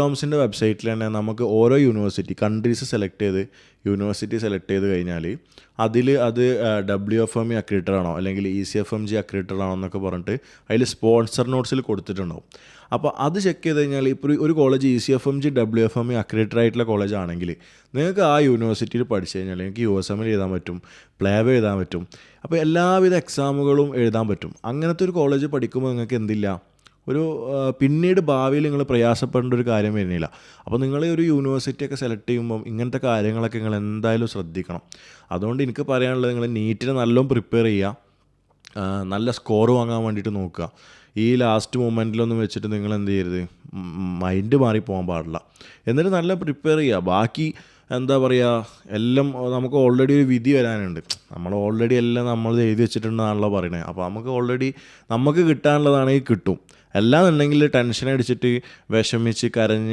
ടോംസിൻ്റെ വെബ്സൈറ്റിൽ തന്നെ നമുക്ക് ഓരോ യൂണിവേഴ്സിറ്റി കൺട്രീസ് യൂണിവേഴ്സിറ്റി സെലക്ട് ചെയ്ത് കഴിഞ്ഞാൽ അത് WFME അക്രഡിറ്റഡ് ആണോ അല്ലെങ്കിൽ ECFMG അക്രഡിറ്റഡ് ആണോ എന്നൊക്കെ പറഞ്ഞിട്ട് അതിൽ സ്പോൺസർ നോട്ട്സിൽ കൊടുത്തിട്ടുണ്ടാവും. അപ്പോൾ അത് ചെക്ക് ചെയ്ത് കഴിഞ്ഞാൽ ഇപ്പോൾ ഒരു കോളേജ് ECFMG WFME അക്രഡിറ്റഡ് ആയിട്ടുള്ള കോളേജ് ആണെങ്കിൽ നിങ്ങൾക്ക് ആ യൂണിവേഴ്സിറ്റിയിൽ പഠിച്ചു കഴിഞ്ഞാൽ നിങ്ങൾക്ക് USML എഴുതാൻ പറ്റും, പ്ലേബ് എഴുതാൻ പറ്റും. അപ്പോൾ എല്ലാവിധ എക്സാമുകളും എഴുതാൻ പറ്റും. അങ്ങനത്തെ ഒരു കോളേജ് പഠിക്കുമ്പോൾ നിങ്ങൾക്ക് എന്തില്ല, പിന്നീട് ഭാവിയിൽ നിങ്ങൾ പ്രയാസപ്പെടേണ്ട ഒരു കാര്യം വരുന്നില്ല. അപ്പോൾ നിങ്ങൾ ഒരു യൂണിവേഴ്സിറ്റിയൊക്കെ സെലക്ട് ചെയ്യുമ്പം ഇങ്ങനത്തെ കാര്യങ്ങളൊക്കെ നിങ്ങൾ എന്തായാലും ശ്രദ്ധിക്കണം. അതുകൊണ്ട് എനിക്ക് പറയാനുള്ളത്, നിങ്ങൾ നീറ്റിന് നല്ലോണം പ്രിപ്പയർ ചെയ്യുക, നല്ല സ്കോർ വാങ്ങാൻ വേണ്ടിയിട്ട് നോക്കുക. ഈ ലാസ്റ്റ് മൊമെൻറ്റിലൊന്നും വെച്ചിട്ട് നിങ്ങൾ എന്ത് ചെയ്യരുത്, മൈൻഡ് മാറിപ്പോകാൻ പാടില്ല. എന്നിട്ട് നല്ല പ്രിപ്പയർ ചെയ്യുക. ബാക്കി എന്താ പറയുക, എല്ലാം നമുക്ക് ഓൾറെഡി ഒരു വിധി വരാനുണ്ട്. എല്ലാം നമ്മൾ എഴുതി വെച്ചിട്ടുണ്ടെന്നാണല്ലോ പറയണത്. അപ്പോൾ നമുക്ക് കിട്ടാനുള്ളതാണെങ്കിൽ കിട്ടും. അല്ലാന്നുണ്ടെങ്കിൽ ടെൻഷൻ അടിച്ചിട്ട് വിഷമിച്ച് കരഞ്ഞ്